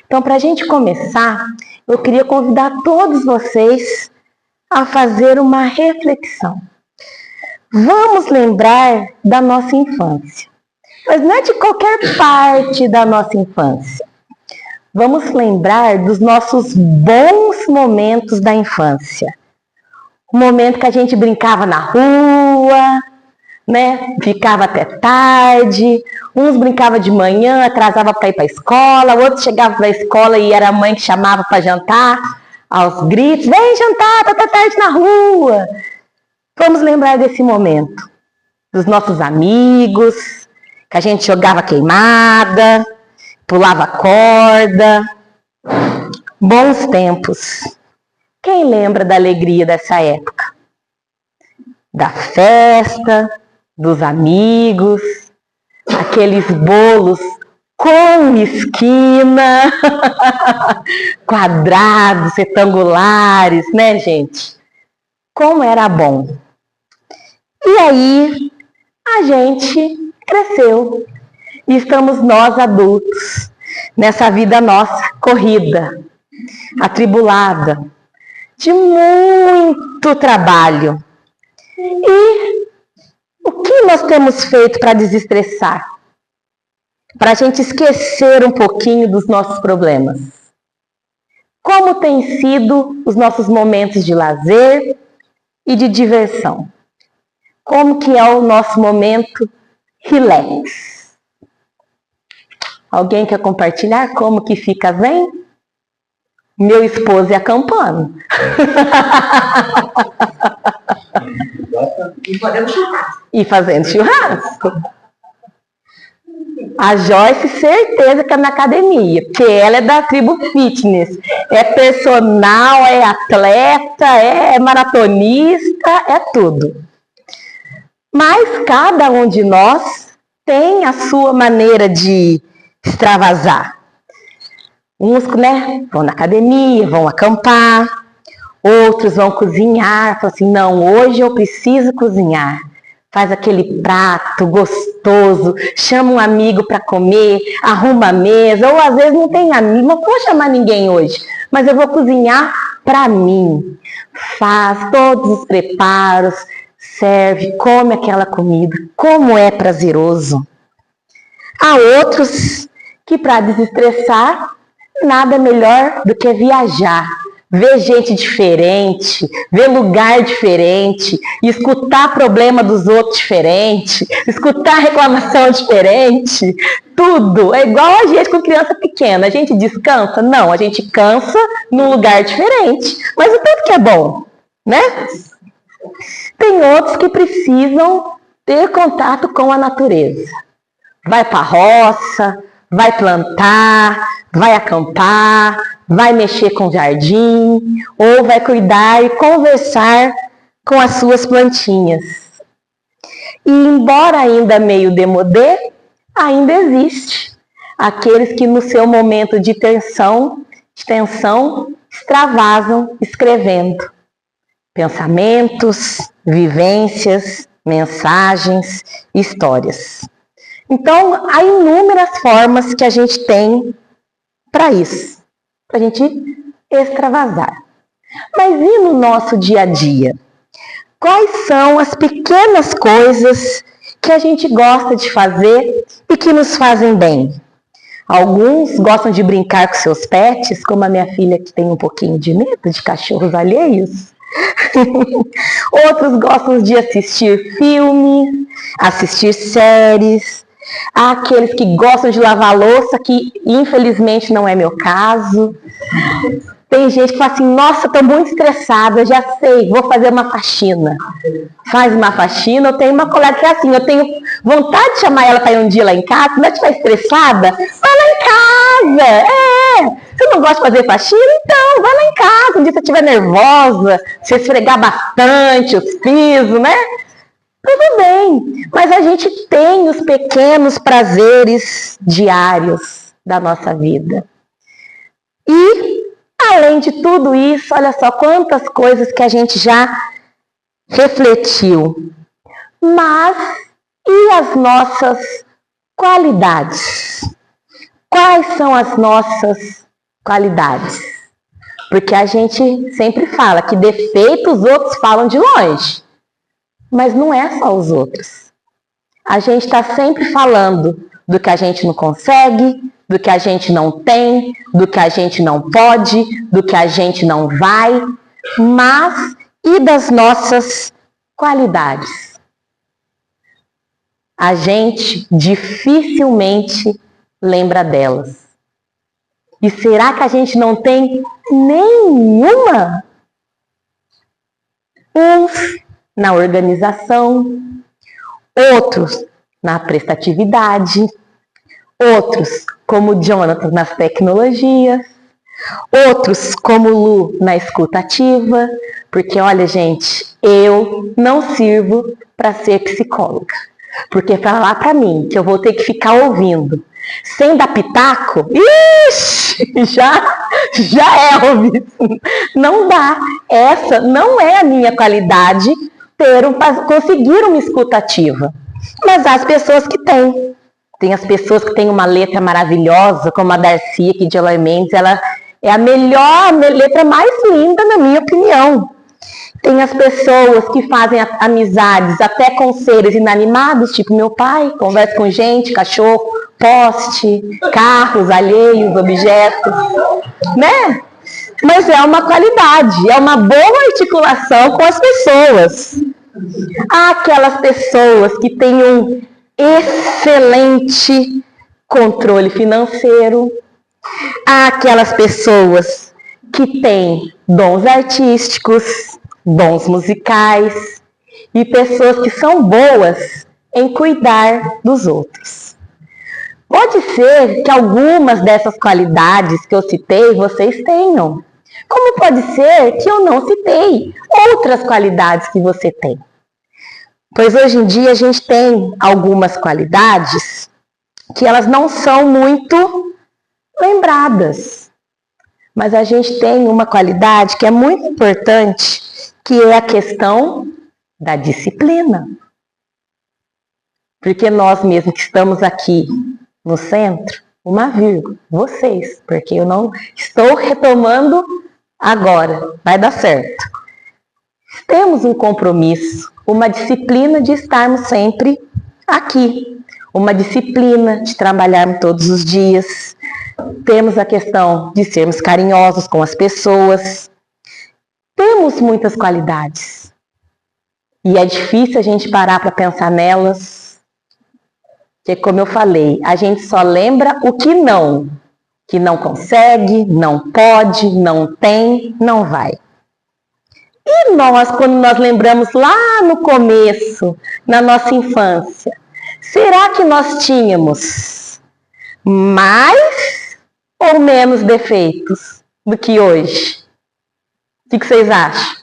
Então, para a gente começar, eu queria convidar todos vocês a fazer uma reflexão. Vamos lembrar da nossa infância, mas não é de qualquer parte da nossa infância. Vamos lembrar dos nossos bons momentos da infância. O momento que a gente brincava na rua, né? Ficava até tarde, uns brincavam de manhã, atrasava para ir para a escola, outros chegavam da escola e era a mãe que chamava para jantar, aos gritos, vem jantar, tá tarde na rua. Vamos lembrar desse momento, dos nossos amigos, que a gente jogava queimada, pulava corda. Bons tempos. Quem lembra da alegria dessa época? Da festa, dos amigos, aqueles bolos com esquina, quadrados, retangulares, né, gente? Como era bom. E aí, a gente cresceu. E estamos nós adultos, nessa vida nossa corrida, atribulada, de muito trabalho. E o que nós temos feito para desestressar? Para a gente esquecer um pouquinho dos nossos problemas? Como têm sido os nossos momentos de lazer e de diversão? Como que é o nosso momento relax? Alguém quer compartilhar como que fica zen? Meu esposo é acampando. E fazendo churrasco. A Joyce, certeza que é na academia, porque ela é da tribo fitness. É personal, é atleta, é maratonista, é tudo. Mas cada um de nós tem a sua maneira de extravasar. Uns, né, vão na academia, vão acampar. Outros vão cozinhar. Falam assim, não, hoje eu preciso cozinhar. Faz aquele prato gostoso, chama um amigo para comer, arruma a mesa. Ou às vezes não tem amigo, não vou chamar ninguém hoje. Mas eu vou cozinhar para mim. Faz todos os preparos. Serve, come aquela comida, como é prazeroso. Há outros que para desestressar, nada melhor do que viajar, ver gente diferente, ver lugar diferente, escutar problema dos outros diferente, escutar reclamação diferente, tudo. É igual a gente com criança pequena, a gente descansa? Não, a gente cansa num lugar diferente, mas o tanto que é bom, né? Tem outros que precisam ter contato com a natureza. Vai para a roça, vai plantar, vai acampar, vai mexer com o jardim, ou vai cuidar e conversar com as suas plantinhas. E embora ainda meio demodê, ainda existe aqueles que no seu momento de tensão, extravasam escrevendo. Pensamentos, vivências, mensagens, histórias. Então, há inúmeras formas que a gente tem para isso, para a gente extravasar. Mas e no nosso dia a dia? Quais são as pequenas coisas que a gente gosta de fazer e que nos fazem bem? Alguns gostam de brincar com seus pets, como a minha filha que tem um pouquinho de medo de cachorros alheios. Outros gostam de assistir filme, assistir séries. Há aqueles que gostam de lavar louça, que infelizmente não é meu caso. Tem gente que fala assim, nossa, estou muito estressada, já sei, vou fazer uma faxina. Faz uma faxina. Eu tenho uma colega que é assim, eu tenho vontade de chamar ela para ir um dia lá em casa, se não estiver estressada, vai lá em casa. Você não gosta de fazer faxina? Então, vai lá em casa. Um dia você estiver nervosa, se esfregar bastante os pisos, né? Tudo bem. Mas a gente tem os pequenos prazeres diários da nossa vida. E, além de tudo isso, olha só quantas coisas que a gente já refletiu. Mas, e as nossas qualidades? Quais são as nossas qualidades. Porque a gente sempre fala que defeitos os outros falam de longe. Mas não é só os outros. A gente está sempre falando do que a gente não consegue, do que a gente não tem, do que a gente não pode, do que a gente não vai, mas e das nossas qualidades? A gente dificilmente lembra delas. E será que a gente não tem nenhuma? Uns na organização, outros na prestatividade, outros como Jonathan nas tecnologias, outros como Lu na escuta ativa, porque olha gente, eu não sirvo para ser psicóloga, porque falar para mim que eu vou ter que ficar ouvindo sem dar pitaco, ixi, já é ouvir. Não dá. Essa não é a minha qualidade, conseguir uma escuta ativa. Mas há as pessoas que têm. Tem as pessoas que têm uma letra maravilhosa, como a Darcy aqui de Eloy Mendes, ela é a letra mais linda, na minha opinião. Tem as pessoas que fazem amizades até com seres inanimados, tipo meu pai, conversa com gente, cachorro, poste, carros alheios, objetos, né? Mas é uma qualidade, é uma boa articulação com as pessoas. Há aquelas pessoas que têm um excelente controle financeiro, há aquelas pessoas que têm dons artísticos, dons musicais e pessoas que são boas em cuidar dos outros. Pode ser que algumas dessas qualidades que eu citei vocês tenham, como pode ser que eu não citei outras qualidades que você tem. Pois hoje em dia a gente tem algumas qualidades que elas não são muito lembradas. Mas a gente tem uma qualidade que é muito importante, que é a questão da disciplina. Porque nós mesmos que estamos aqui no centro, uma vírgula, vocês, porque eu não estou retomando agora, vai dar certo. Temos um compromisso, uma disciplina de estarmos sempre aqui, uma disciplina de trabalharmos todos os dias. Temos a questão de sermos carinhosos com as pessoas. Temos muitas qualidades. E é difícil a gente parar para pensar nelas. Porque, como eu falei, a gente só lembra o que não consegue, não pode, não tem, não vai. E nós, quando nós lembramos lá no começo, na nossa infância, será que nós tínhamos mais ou menos defeitos do que hoje? O que vocês acham?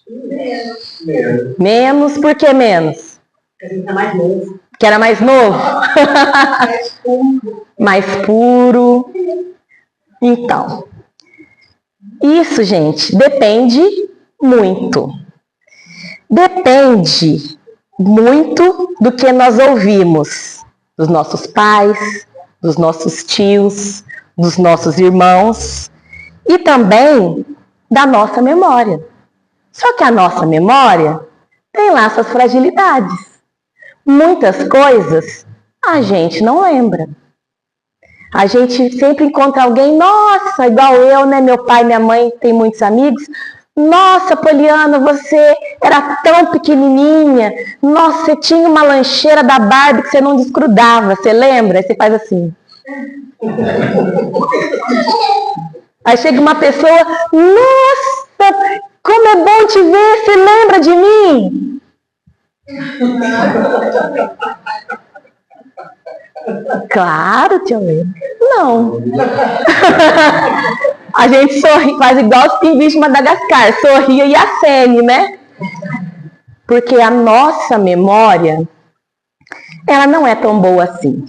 Menos. Menos, por que menos? Porque a gente tá mais novo. Que era mais novo? Mais puro. Mais puro. Então, isso, gente, depende muito. Depende muito do que nós ouvimos dos nossos pais, dos nossos tios, dos nossos irmãos e também da nossa memória. Só que a nossa memória tem lá suas fragilidades. Muitas coisas a gente não lembra. A gente sempre encontra alguém, nossa, igual eu, né? Meu pai e minha mãe têm muitos amigos. Nossa, Poliana, você era tão pequenininha. Nossa, você tinha uma lancheira da Barbie que você não desgrudava. Você lembra? Aí você faz assim. Aí chega uma pessoa, nossa, como é bom te ver, você lembra de mim? Claro que eu lembro. Não. A gente sorri, faz igual os pinguins de Madagascar, sorria e acene, né? Porque a nossa memória, ela não é tão boa assim.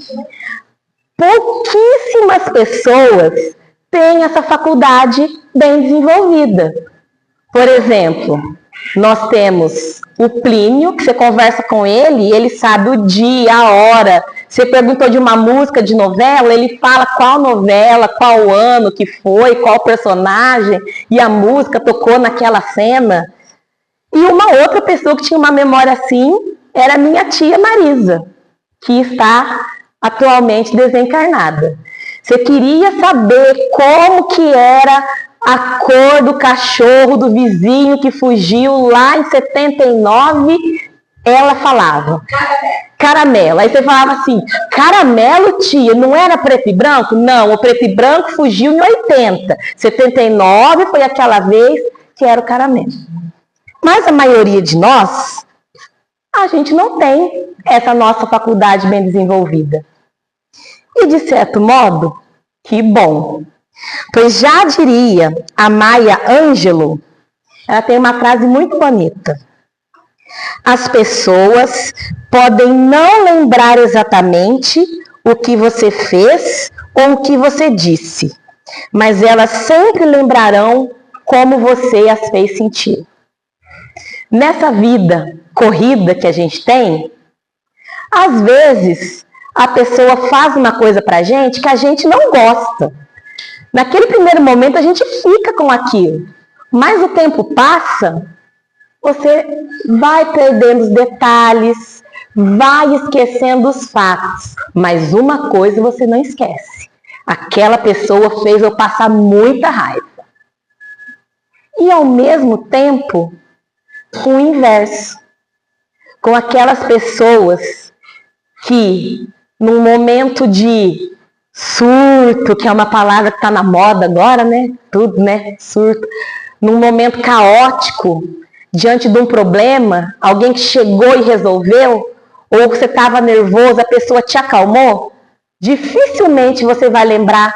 Pouquíssimas pessoas têm essa faculdade bem desenvolvida. Por exemplo, nós temos o Plínio, que você conversa com ele e ele sabe o dia, a hora, Você perguntou de uma música de novela, ele fala qual novela, qual ano que foi, qual personagem, e a música tocou naquela cena. E uma outra pessoa que tinha uma memória assim era minha tia Marisa, que está atualmente desencarnada. Você queria saber como que era a cor do cachorro do vizinho que fugiu lá em 79, ela falava caramelo. Aí você falava assim, caramelo, tia, não era preto e branco? Não, o preto e branco fugiu em 80. 79 foi aquela vez que era o caramelo. Mas a maioria de nós, a gente não tem essa nossa faculdade bem desenvolvida. E de certo modo, que bom. Pois já diria a Maya Angelou, ela tem uma frase muito bonita. As pessoas podem não lembrar exatamente o que você fez ou o que você disse, mas elas sempre lembrarão como você as fez sentir. Nessa vida corrida que a gente tem, às vezes a pessoa faz uma coisa pra gente que a gente não gosta. Naquele primeiro momento a gente fica com aquilo, mas o tempo passa, você vai perdendo os detalhes, vai esquecendo os fatos, mas uma coisa você não esquece: aquela pessoa fez eu passar muita raiva. E ao mesmo tempo, o inverso, com aquelas pessoas que num momento de surto, que é uma palavra que está na moda agora, né? Tudo, né? Surto. Num momento caótico, diante de um problema, alguém que chegou e resolveu, ou você estava nervoso, a pessoa te acalmou, dificilmente você vai lembrar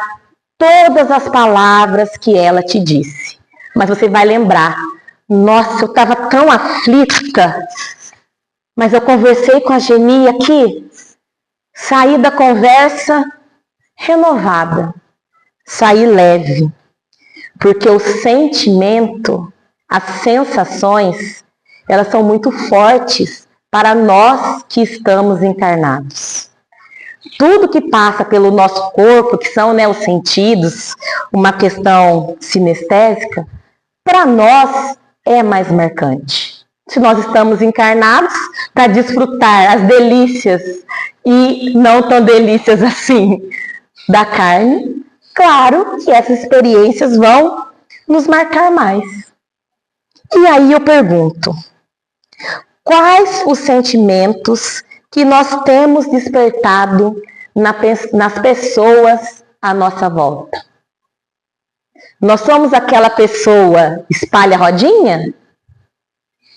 todas as palavras que ela te disse. Mas você vai lembrar, nossa, eu estava tão aflita, mas eu conversei com a Geni aqui, saí da conversa renovada, saí leve, porque o sentimento, as sensações, elas são muito fortes para nós que estamos encarnados. Tudo que passa pelo nosso corpo, que são, né, os sentidos, uma questão sinestésica, para nós é mais marcante. Se nós estamos encarnados para desfrutar as delícias e não tão delícias assim da carne, claro que essas experiências vão nos marcar mais. E aí eu pergunto, quais os sentimentos que nós temos despertado nas pessoas à nossa volta? Nós somos aquela pessoa espalha-rodinha?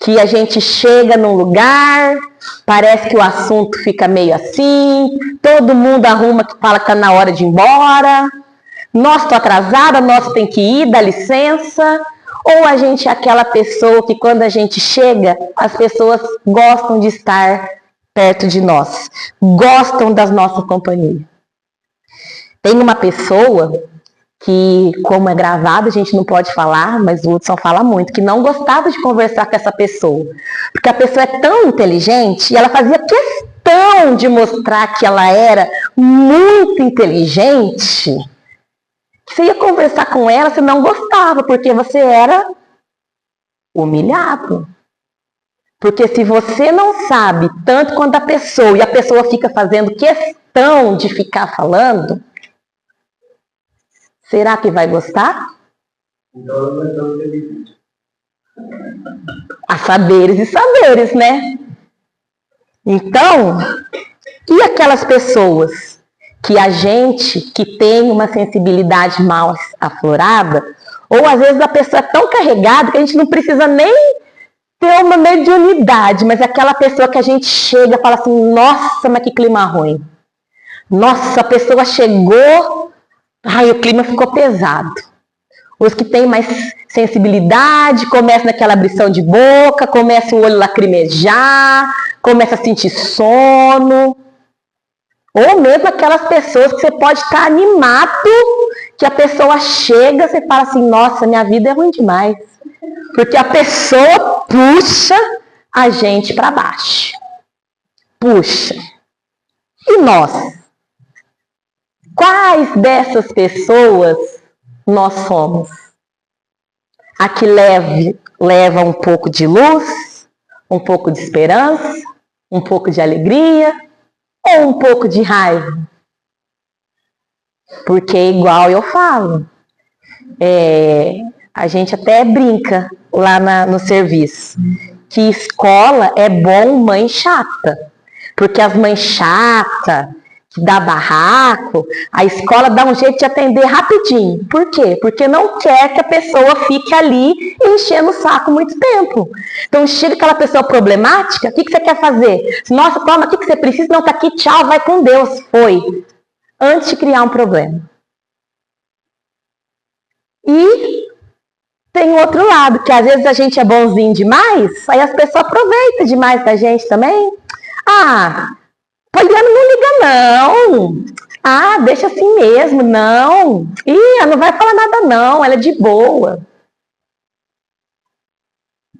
Que a gente chega num lugar, parece que o assunto fica meio assim, todo mundo arruma que fala que está na hora de ir embora, nós estou atrasada, nós tem que ir, dá licença, ou a gente é aquela pessoa que quando a gente chega, as pessoas gostam de estar perto de nós, gostam da nossa companhia. Tem uma pessoa que, como é gravado, a gente não pode falar, mas o Hudson fala muito, que não gostava de conversar com essa pessoa, porque a pessoa é tão inteligente e ela fazia questão de mostrar que ela era muito inteligente, que você ia conversar com ela, você não gostava, porque você era humilhado. Porque se você não sabe tanto quanto a pessoa, e a pessoa fica fazendo questão de ficar falando, será que vai gostar? Há saberes e saberes, né? Então, e aquelas pessoas que a gente que tem uma sensibilidade mal aflorada, ou às vezes a pessoa é tão carregada que a gente não precisa nem ter uma mediunidade, mas aquela pessoa que a gente chega e fala assim, nossa, mas que clima ruim. Nossa, a pessoa chegou, ai, o clima ficou pesado. Os que têm mais sensibilidade, começam naquela abrição de boca, começa o olho lacrimejar, começa a sentir sono. Ou mesmo aquelas pessoas que você pode estar animado, que a pessoa chega, você fala assim, nossa, minha vida é ruim demais. Porque a pessoa puxa a gente para baixo. Puxa. E nós? Quais dessas pessoas nós somos? A que leva um pouco de luz, um pouco de esperança, um pouco de alegria ou um pouco de raiva? Porque, igual eu falo, a gente até brinca lá no serviço, que escola é bom mãe chata. Porque as mães chatas, que dá barraco, a escola dá um jeito de atender rapidinho. Por quê? Porque não quer que a pessoa fique ali enchendo o saco muito tempo. Então chega aquela pessoa problemática, o que você quer fazer? Nossa, toma, o que você precisa? Não, tá aqui, tchau, vai com Deus. Foi. Antes de criar um problema. E tem outro lado, que às vezes a gente é bonzinho demais, aí as pessoas aproveitam demais da gente também. Ah, Poliana não liga não. Ah, deixa assim mesmo, não. Ih, ela não vai falar nada não, ela é de boa.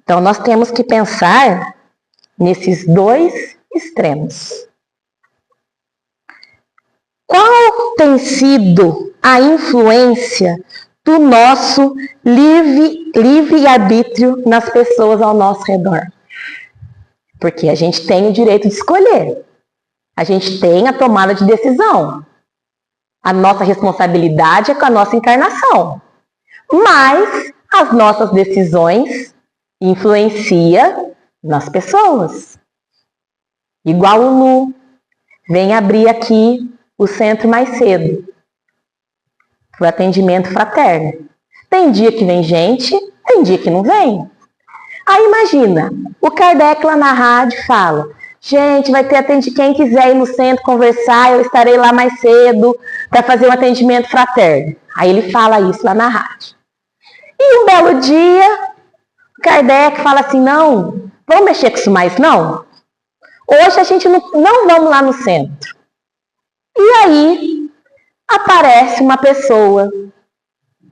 Então nós temos que pensar nesses dois extremos. Qual tem sido a influência do nosso livre-arbítrio nas pessoas ao nosso redor? Porque a gente tem o direito de escolher. A gente tem a tomada de decisão. A nossa responsabilidade é com a nossa encarnação. Mas as nossas decisões influenciam nas pessoas. Igual o Lu vem abrir aqui o centro mais cedo, para o atendimento fraterno. Tem dia que vem gente, tem dia que não vem. Aí imagina, o Kardec lá na rádio fala, gente, vai ter atendimento, quem quiser ir no centro conversar, eu estarei lá mais cedo para fazer um atendimento fraterno. Aí ele fala isso lá na rádio. E um belo dia, o Kardec fala assim, não, vamos mexer com isso mais não? Hoje a gente não vamos lá no centro. E aí aparece uma pessoa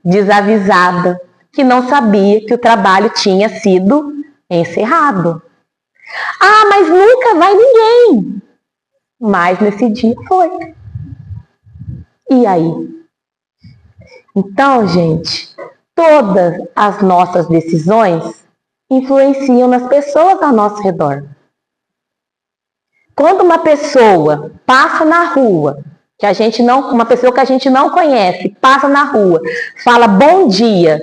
desavisada, que não sabia que o trabalho tinha sido encerrado. Ah, mas nunca vai ninguém. Mas nesse dia foi. E aí? Então, gente, todas as nossas decisões influenciam nas pessoas ao nosso redor. Quando uma pessoa passa na rua, uma pessoa que a gente não conhece, passa na rua, fala bom dia,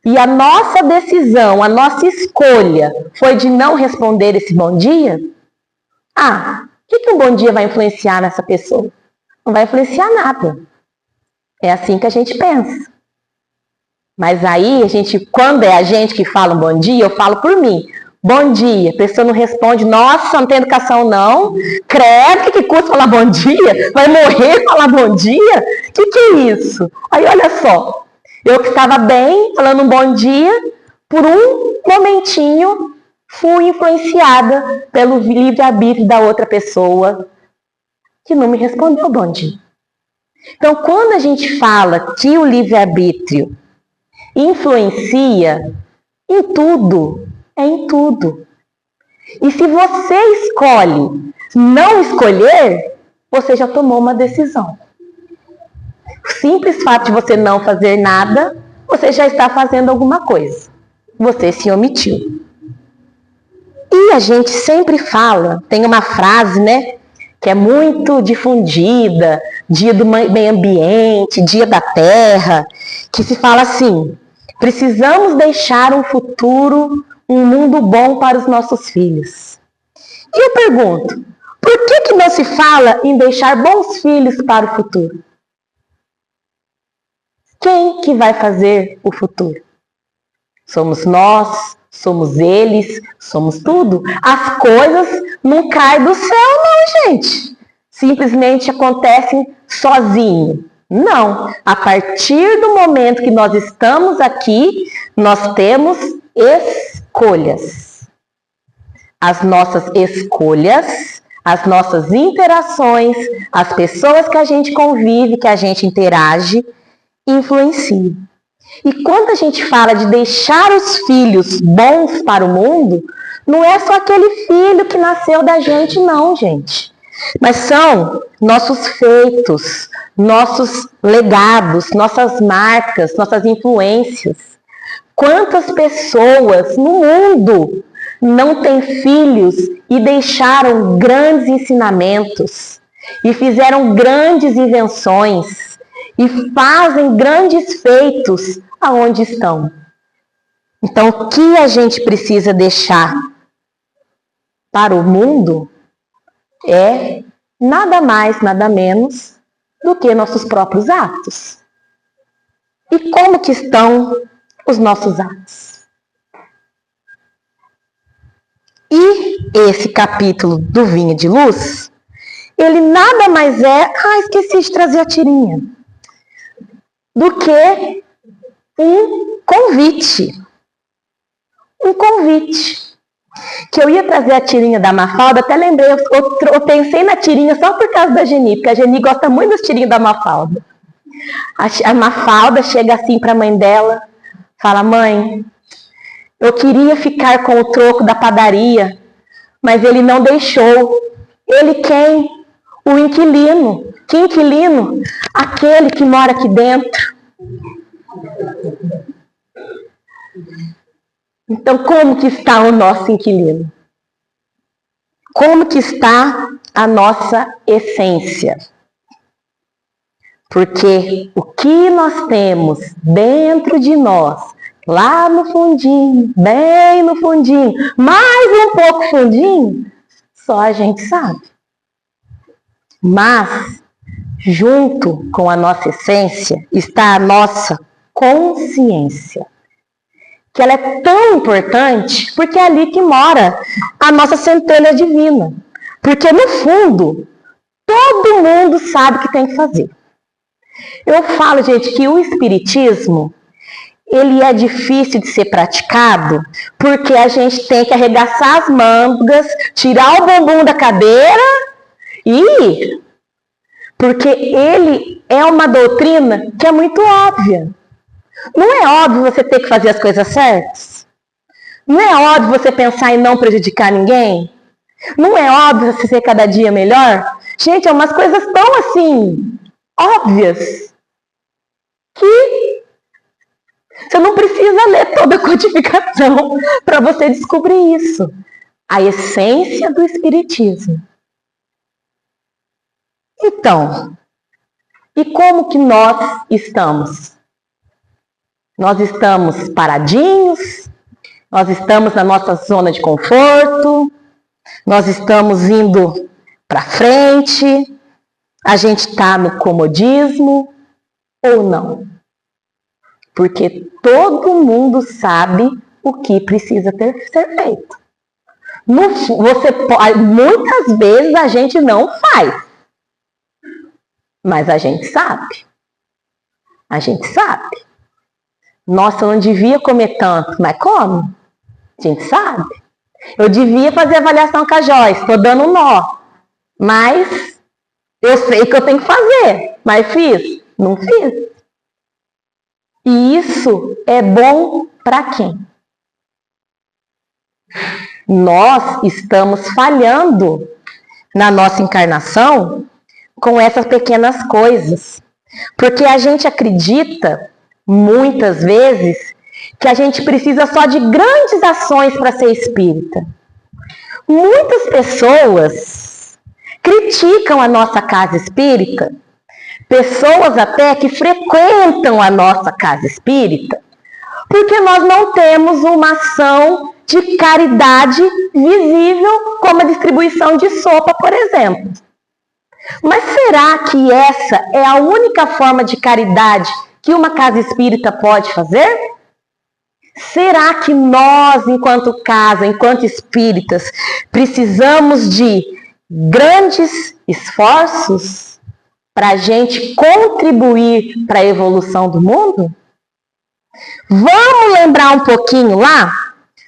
e a nossa decisão, a nossa escolha foi de não responder esse bom dia, o que um bom dia vai influenciar nessa pessoa? Não vai influenciar nada. É assim que a gente pensa. Mas aí, quando é a gente que fala um bom dia, eu falo por mim. Bom dia, a pessoa não responde, nossa, não tem educação não, credo, que custa falar bom dia? Vai morrer falar bom dia? Que é isso? Aí olha só, eu que estava bem, falando um bom dia, por um momentinho fui influenciada pelo livre-arbítrio da outra pessoa que não me respondeu bom dia. Então, quando a gente fala que o livre-arbítrio influencia em tudo, é em tudo. E se você escolhe não escolher, você já tomou uma decisão. O simples fato de você não fazer nada, você já está fazendo alguma coisa. Você se omitiu. E a gente sempre fala, tem uma frase, né, que é muito difundida, dia do meio ambiente, dia da terra, que se fala assim, precisamos deixar um futuro, um mundo bom para os nossos filhos. E eu pergunto, por que não se fala em deixar bons filhos para o futuro? Quem que vai fazer o futuro? Somos nós, somos eles, somos tudo. As coisas não caem do céu não, gente. Simplesmente acontecem sozinho. Não. A partir do momento que nós estamos aqui, nós temos escolhas. As nossas escolhas, as nossas interações, as pessoas que a gente convive, que a gente interage, influenciam. E quando a gente fala de deixar os filhos bons para o mundo, não é só aquele filho que nasceu da gente, não, gente. mas são nossos feitos, nossos legados, nossas marcas, nossas influências. Quantas pessoas no mundo não têm filhos e deixaram grandes ensinamentos, e fizeram grandes invenções, e fazem grandes feitos aonde estão? Então, o que a gente precisa deixar para o mundo é nada mais, nada menos do que nossos próprios atos. E como que estão os nossos atos? E esse capítulo do Vinha de Luz, ele nada mais é, esqueci de trazer a tirinha, do que um convite. Um convite. Que eu ia trazer a tirinha da Mafalda, até lembrei, eu pensei na tirinha só por causa da Geni, porque a Geni gosta muito das tirinhas da Mafalda. A Mafalda chega assim para a mãe dela, fala: mãe, eu queria ficar com o troco da padaria, mas ele não deixou. Ele quem? O inquilino. Que inquilino? Aquele que mora aqui dentro. Então, como que está o nosso inquilino? Como que está a nossa essência? Porque o que nós temos dentro de nós, lá no fundinho, bem no fundinho, mais um pouco fundinho, só a gente sabe. Mas, junto com a nossa essência, está a nossa consciência. Que ela é tão importante porque é ali que mora a nossa centelha divina. Porque, no fundo, todo mundo sabe o que tem que fazer. Eu falo, gente, que o espiritismo, ele é difícil de ser praticado porque a gente tem que arregaçar as mangas, tirar o bumbum da cadeira e ir. Porque ele é uma doutrina que é muito óbvia. Não é óbvio você ter que fazer as coisas certas? Não é óbvio você pensar em não prejudicar ninguém? Não é óbvio você ser cada dia melhor? Gente, é umas coisas tão assim, óbvias, que você não precisa ler toda a codificação para você descobrir isso. A essência do espiritismo. Então, e como que nós estamos? Nós estamos paradinhos, nós estamos na nossa zona de conforto, nós estamos indo para frente, a gente está no comodismo ou não? Porque todo mundo sabe o que precisa ser feito. Muitas vezes a gente não faz, mas a gente sabe. A gente sabe. Nossa, eu não devia comer tanto, mas como? A gente sabe. Eu devia fazer avaliação com a Joyce, estou dando um nó. Mas eu sei que eu tenho que fazer. Mas fiz? Não fiz. E isso é bom para quem? Nós estamos falhando na nossa encarnação com essas pequenas coisas. Porque a gente acredita muitas vezes que a gente precisa só de grandes ações para ser espírita. Muitas pessoas criticam a nossa casa espírita, pessoas até que frequentam a nossa casa espírita, porque nós não temos uma ação de caridade visível, como a distribuição de sopa, por exemplo. Mas será que essa é a única forma de caridade que uma casa espírita pode fazer? Será que nós, enquanto casa, enquanto espíritas, precisamos de grandes esforços para a gente contribuir para a evolução do mundo? Vamos lembrar um pouquinho lá,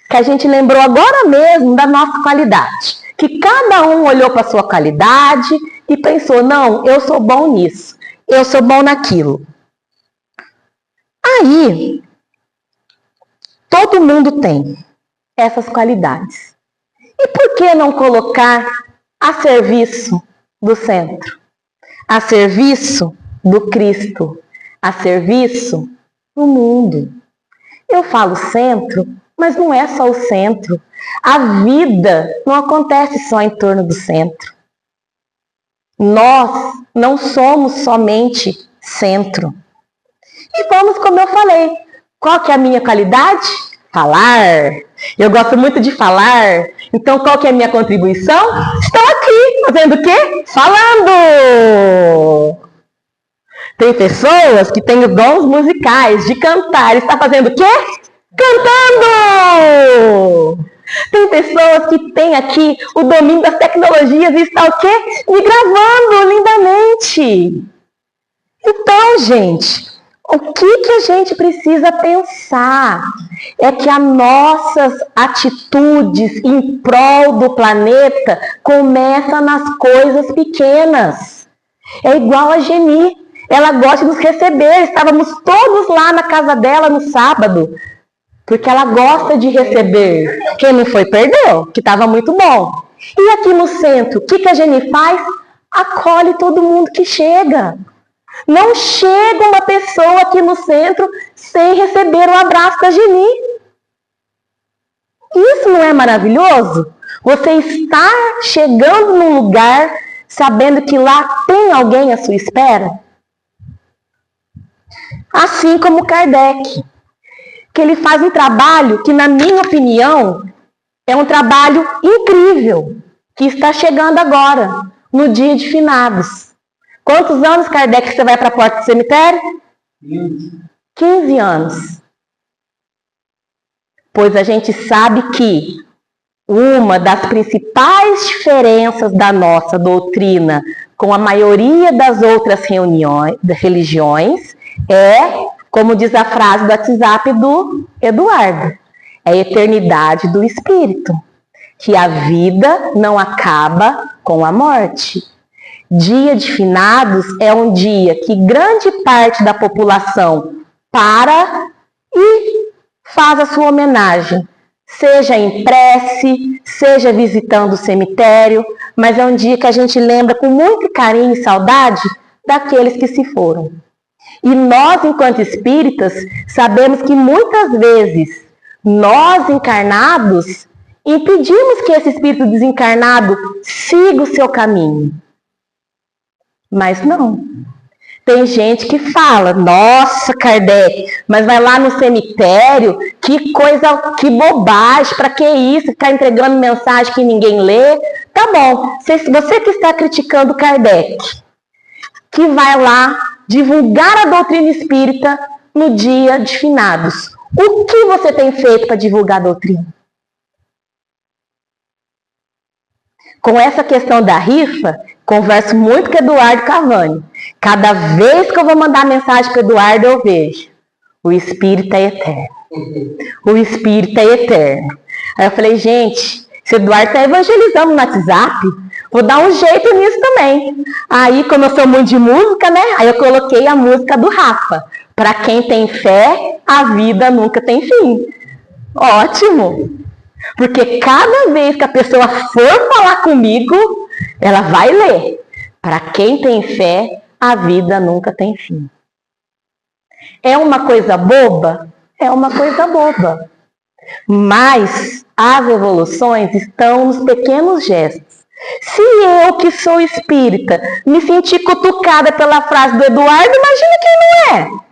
que a gente lembrou agora mesmo da nossa qualidade. Que cada um olhou para a sua qualidade e pensou: não, eu sou bom nisso, eu sou bom naquilo. Aí, todo mundo tem essas qualidades. E por que não colocar a serviço do centro, a serviço do Cristo, a serviço do mundo. Eu falo centro, mas não é só o centro. A vida não acontece só em torno do centro. Nós não somos somente centro. E vamos, como eu falei, qual que é a minha qualidade? Falar. Eu gosto muito de falar. Então, qual que é a minha contribuição? Estou aqui, fazendo o quê? Falando. Tem pessoas que têm os dons musicais de cantar. Está fazendo o quê? Cantando! Tem pessoas que têm aqui o domínio das tecnologias e está o quê? Me gravando lindamente. Então, gente, o que a gente precisa pensar é que as nossas atitudes em prol do planeta começam nas coisas pequenas. É igual a Geni. Ela gosta de nos receber. Estávamos todos lá na casa dela no sábado. Porque ela gosta de receber. Quem não foi, perdeu, que estava muito bom. E aqui no centro, o que a Geni faz? Acolhe todo mundo que chega. Não chega uma pessoa aqui no centro sem receber o abraço da Geni. Isso não é maravilhoso? Você está chegando num lugar sabendo que lá tem alguém à sua espera? Assim como Kardec. Que ele faz um trabalho que, na minha opinião, é um trabalho incrível, que está chegando agora, no dia de finados. Quantos anos, Kardec, você vai para a porta do cemitério? 15 anos. Pois a gente sabe que uma das principais diferenças da nossa doutrina com a maioria das outras religiões é, como diz a frase do WhatsApp do Eduardo, é a eternidade do espírito, que a vida não acaba com a morte. Dia de finados é um dia que grande parte da população para e faz a sua homenagem, seja em prece, seja visitando o cemitério, mas é um dia que a gente lembra com muito carinho e saudade daqueles que se foram. E nós, enquanto espíritas, sabemos que muitas vezes nós, encarnados, impedimos que esse espírito desencarnado siga o seu caminho. Mas não. Tem gente que fala, nossa, Kardec, mas vai lá no cemitério, que coisa, que bobagem, para que isso, ficar entregando mensagem que ninguém lê. Tá bom, você que está criticando Kardec, que vai lá divulgar a doutrina espírita no dia de finados. O que você tem feito para divulgar a doutrina? Com essa questão da rifa, converso muito com o Eduardo Cavani. Cada vez que eu vou mandar mensagem para o Eduardo, eu vejo. O espírito é eterno. O espírito é eterno. Aí eu falei, gente, se o Eduardo está evangelizando no WhatsApp, vou dar um jeito nisso também. Aí, como eu sou muito de música, né? Aí eu coloquei a música do Rafa. Para quem tem fé, a vida nunca tem fim. Ótimo! Porque cada vez que a pessoa for falar comigo, ela vai ler. Para quem tem fé, a vida nunca tem fim. É uma coisa boba? É uma coisa boba. Mas as evoluções estão nos pequenos gestos. Se eu, que sou espírita, me sentir cutucada pela frase do Eduardo, imagina quem não é.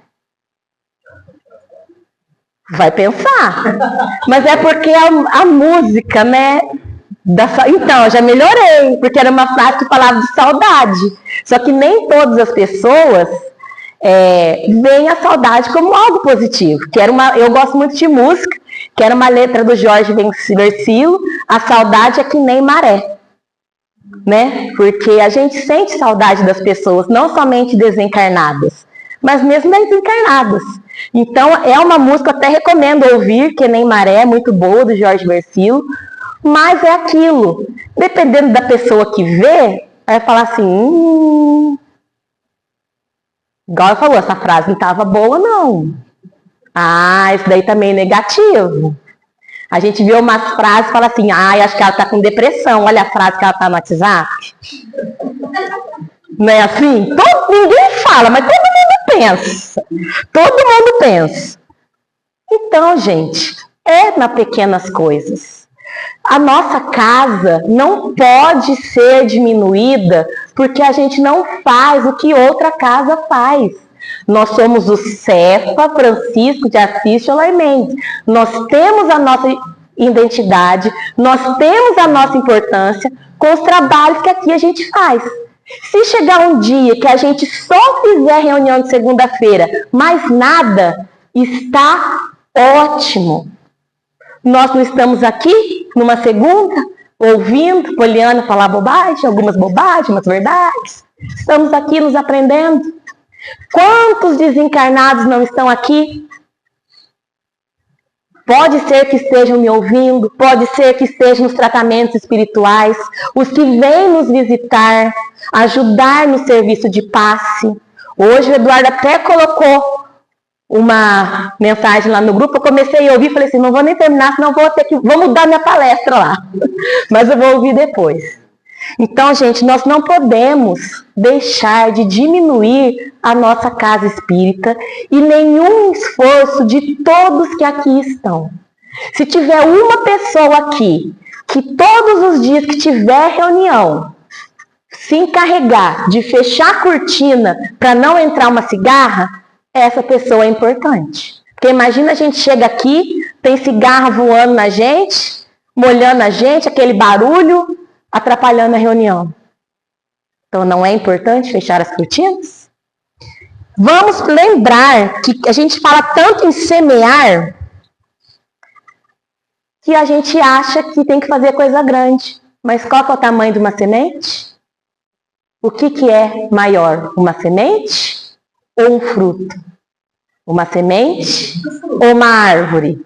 Vai pensar. Mas é porque a música, né? Então, já melhorei, porque era uma frase que falava de saudade. Só que nem todas as pessoas veem a saudade como algo positivo. Eu gosto muito de música, que era uma letra do Jorge Versilo, a saudade é que nem maré. Né? Porque a gente sente saudade das pessoas, não somente desencarnadas, mas mesmo das encarnadas. Então, é uma música que eu até recomendo ouvir, que nem maré, muito boa, do Jorge Versilo, mas é aquilo. Dependendo da pessoa que vê, vai falar assim, igual ela falou, essa frase não estava boa, não. Ah, isso daí também é negativo. A gente vê umas frases e fala assim, ai, acho que ela tá com depressão, olha a frase que ela tá no WhatsApp. Não é assim? Ninguém fala, mas todo mundo pensa. Todo mundo pensa. Então, gente, é nas pequenas coisas. A nossa casa não pode ser diminuída porque a gente não faz o que outra casa faz. Nós somos o Cefa Francisco de Assis Cholai Mendes. Nós temos a nossa identidade, nós temos a nossa importância com os trabalhos que aqui a gente faz. Se chegar um dia que a gente só fizer reunião de segunda-feira, mais nada, está ótimo. Nós não estamos aqui numa segunda, ouvindo Poliana falar bobagem, algumas bobagens, umas verdades. Estamos aqui nos aprendendo. Quantos desencarnados não estão aqui? Pode ser que estejam me ouvindo, pode ser que estejam nos tratamentos espirituais, os que vêm nos visitar, ajudar no serviço de passe. Hoje o Eduardo até colocou uma mensagem lá no grupo, eu comecei a ouvir, falei assim, não vou nem terminar, senão vou mudar minha palestra lá. Mas eu vou ouvir depois. Então, gente, nós não podemos deixar de diminuir a nossa casa espírita e nenhum esforço de todos que aqui estão. Se tiver uma pessoa aqui que todos os dias que tiver reunião se encarregar de fechar a cortina para não entrar uma cigarra, essa pessoa é importante. Porque imagina a gente chega aqui, tem cigarra voando na gente, molhando a gente, aquele barulho, atrapalhando a reunião. Então não é importante fechar as cortinas? Vamos lembrar que a gente fala tanto em semear que a gente acha que tem que fazer coisa grande. Mas qual que é o tamanho de uma semente? O que é maior? Uma semente ou um fruto? Uma semente ou uma árvore?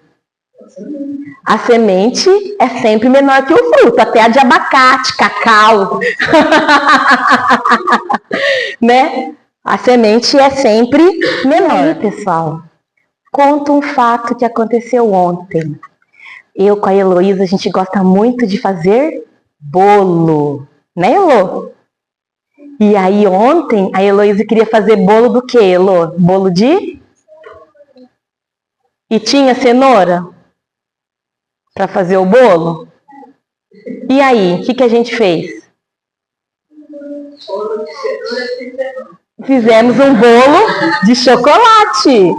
A semente é sempre menor que o fruto, até a de abacate, cacau. Né? A semente é sempre menor, pessoal. Conto um fato que aconteceu ontem. Eu com a Heloísa, a gente gosta muito de fazer bolo. Né, Elô? E aí ontem a Heloísa queria fazer bolo do quê, Elô? Bolo de? E tinha cenoura? Para fazer o bolo? E aí, o que a gente fez? Fizemos um bolo de chocolate.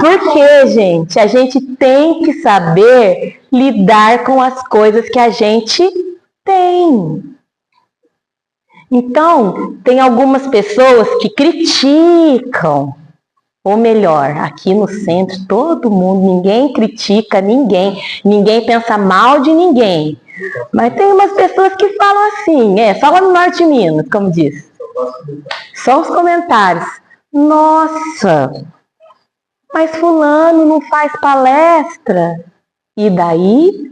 Por quê, gente? A gente tem que saber lidar com as coisas que a gente tem. Então, tem algumas pessoas que criticam. Ou melhor, aqui no centro, todo mundo, ninguém critica ninguém, ninguém pensa mal de ninguém. Mas tem umas pessoas que falam assim, só lá no Norte de Minas, como diz. Só os comentários. Nossa, mas fulano não faz palestra. E daí,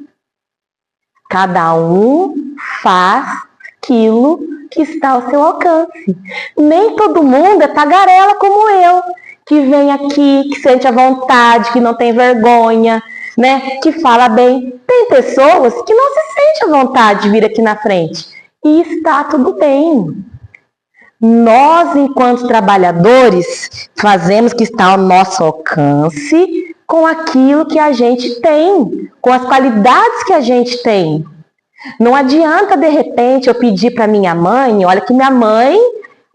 cada um faz aquilo que está ao seu alcance. Nem todo mundo é tagarela como eu, que vem aqui, que sente a vontade, que não tem vergonha, né? Que fala bem. Tem pessoas que não se sentem à vontade de vir aqui na frente. E está tudo bem. Nós, enquanto trabalhadores, fazemos o que está ao nosso alcance com aquilo que a gente tem, com as qualidades que a gente tem. Não adianta, de repente, eu pedir para minha mãe, olha que minha mãe,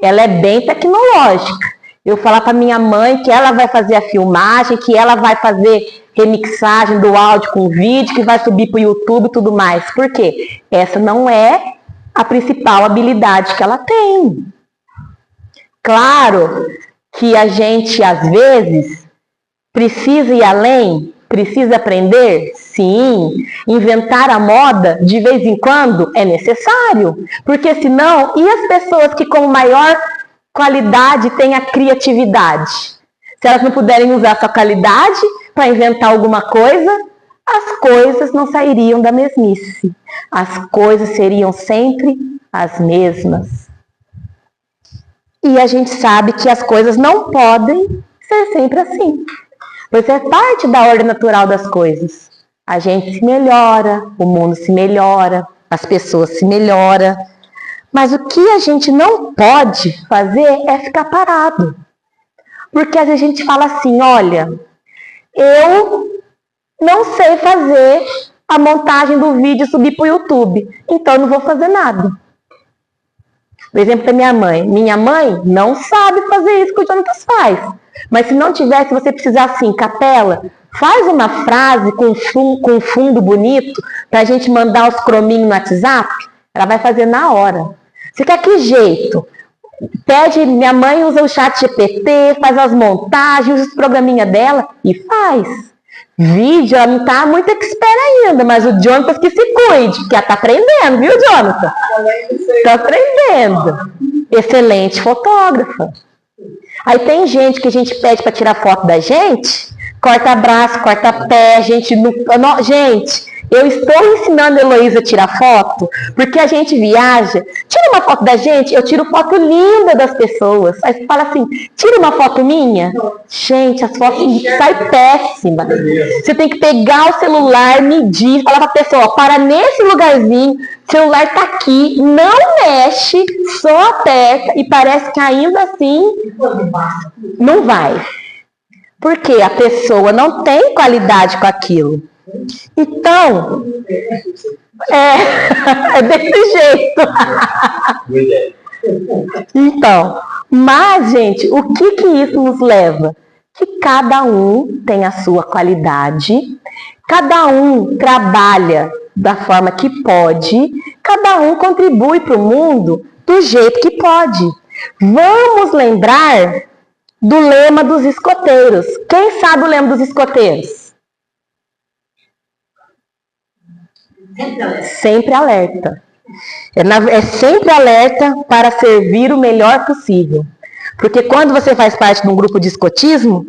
ela é bem tecnológica. Eu falar para minha mãe que ela vai fazer a filmagem, que ela vai fazer remixagem do áudio com vídeo, que vai subir para o YouTube e tudo mais. Por quê? Essa não é a principal habilidade que ela tem. Claro que a gente, às vezes, precisa ir além, precisa aprender? Sim. Inventar a moda, de vez em quando, é necessário. Porque senão, e as pessoas que com maior qualidade têm a criatividade? Se elas não puderem usar sua qualidade para inventar alguma coisa, as coisas não sairiam da mesmice. As coisas seriam sempre as mesmas. E a gente sabe que as coisas não podem ser sempre assim. Pois é parte da ordem natural das coisas. a gente se melhora, o mundo se melhora, as pessoas se melhoram. Mas o que a gente não pode fazer é ficar parado. Porque às vezes a gente fala assim, olha, eu não sei fazer a montagem do vídeo e subir para o YouTube, então eu não vou fazer nada. Por exemplo, da minha mãe. Minha mãe não sabe fazer isso que o Jonatas faz. Mas se não tiver, se você precisar assim, capela, faz uma frase com fundo bonito para a gente mandar os crominhos no WhatsApp, ela vai fazer na hora. Você quer que jeito? Pede, minha mãe usa o chat GPT, faz as montagens, usa os programinha dela e faz. Vídeo, ela não está muito expert ainda, mas o Jonatas que se cuide, porque ela está aprendendo, viu, Jonatas? Está aprendendo. Excelente fotógrafa. Aí tem gente que a gente pede para tirar foto da gente, corta braço, corta pé, gente, eu estou ensinando a Heloísa a tirar foto, porque a gente viaja, tira uma foto da gente, eu tiro foto linda das pessoas. Aí você fala assim, tira uma foto minha. Gente, as fotos saem péssimas. Você tem que pegar o celular, medir, falar para a pessoa, para nesse lugarzinho, o celular está aqui, não mexe, só aperta, e parece que ainda assim não vai. Porque a pessoa não tem qualidade com aquilo. Então, é desse jeito. Então, mas, gente, o que isso nos leva? Que cada um tem a sua qualidade, cada um trabalha da forma que pode, cada um contribui para o mundo do jeito que pode. Vamos lembrar do lema dos escoteiros. Quem sabe o lema dos escoteiros? Sempre alerta. É sempre alerta para servir o melhor possível. Porque quando você faz parte de um grupo de escotismo,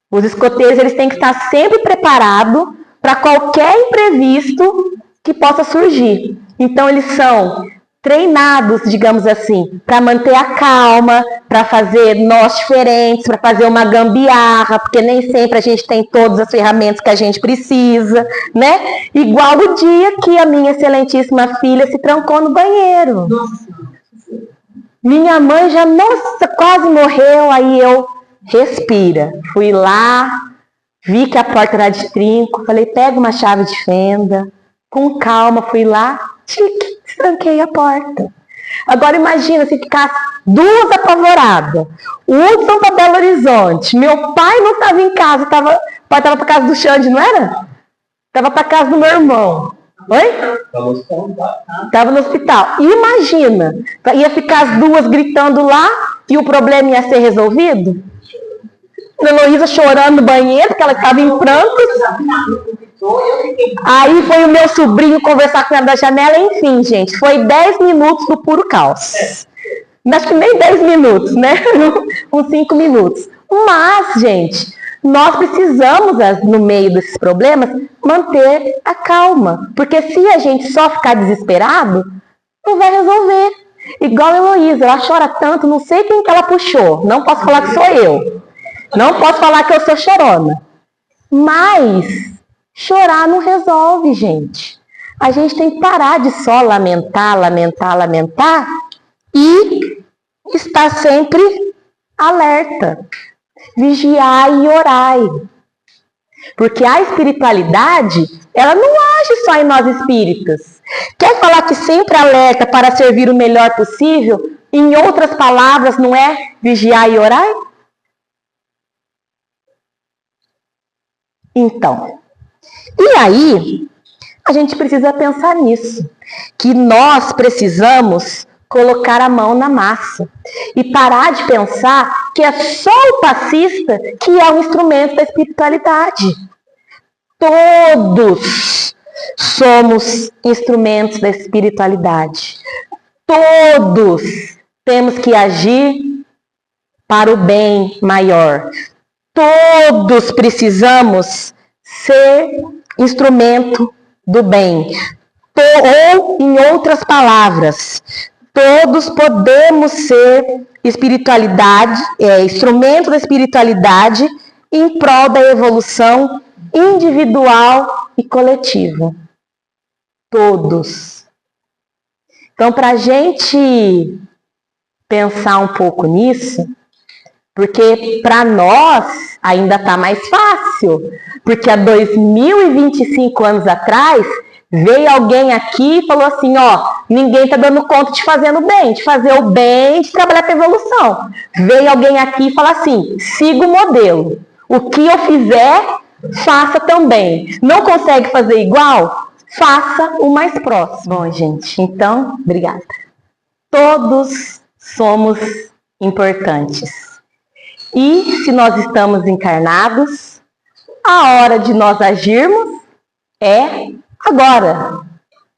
os escoteiros eles têm que estar sempre preparados para qualquer imprevisto que possa surgir. Então eles são treinados, digamos assim, para manter a calma, para fazer nós diferentes, para fazer uma gambiarra, porque nem sempre a gente tem todas as ferramentas que a gente precisa, né? Igual o dia que a minha excelentíssima filha se trancou no banheiro. Minha mãe já, nossa, quase morreu, aí eu, respira. Fui lá, vi que a porta era de trinco, falei, pega uma chave de fenda, com calma, fui lá, tique, tranquei a porta. Agora imagina se ficasse duas apavoradas. O Hudson para Belo Horizonte. Meu pai não estava em casa, estava para casa do Xande, não era? Estava para casa do meu irmão. Oi? Estava no hospital. Imagina, ia ficar as duas gritando lá e o problema ia ser resolvido? A Heloísa chorando no banheiro, porque ela estava em prantos. Aí foi o meu sobrinho conversar com ela da janela, enfim, gente, foi 10 minutos do puro caos. Acho que nem 10 minutos, né? Uns 5 minutos. Mas, gente, nós precisamos, no meio desses problemas, manter a calma. Porque se a gente só ficar desesperado, não vai resolver. Igual a Heloísa, ela chora tanto, não sei quem que ela puxou. Não posso falar que sou eu. Não posso falar que eu sou chorona. Mas chorar não resolve, gente. A gente tem que parar de só lamentar, lamentar, lamentar e estar sempre alerta. Vigiai e orai. Porque a espiritualidade, ela não age só em nós espíritas. Quer falar que sempre alerta para servir o melhor possível? Em outras palavras, não é vigiai e orai? Então, e aí, a gente precisa pensar nisso, que nós precisamos colocar a mão na massa e parar de pensar que é só o passista que é um instrumento da espiritualidade. Todos somos instrumentos da espiritualidade. Todos temos que agir para o bem maior. Todos precisamos ser instrumento do bem. Ou, em outras palavras, todos podemos ser espiritualidade, instrumento da espiritualidade em prol da evolução individual e coletivo. Todos. Então, para a gente pensar um pouco nisso, porque para nós ainda está mais fácil, porque há 2025 anos atrás, veio alguém aqui e falou assim, ó, ninguém está dando conta de fazer o bem, de fazer o bem, de trabalhar para a evolução. Veio alguém aqui e falou assim, siga o modelo. O que eu fizer, faça também. Não consegue fazer igual? Faça o mais próximo. Bom, gente, então, obrigada. Todos somos importantes. E se nós estamos encarnados, a hora de nós agirmos é agora.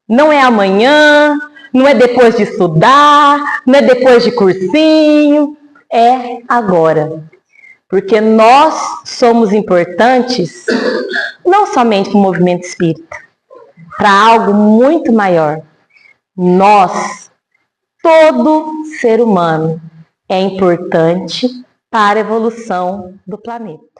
Não é amanhã, não é depois de estudar, não é depois de cursinho, é agora. Porque nós somos importantes não somente para o movimento espírita, para algo muito maior. Nós, todo ser humano, é importante para a evolução do planeta.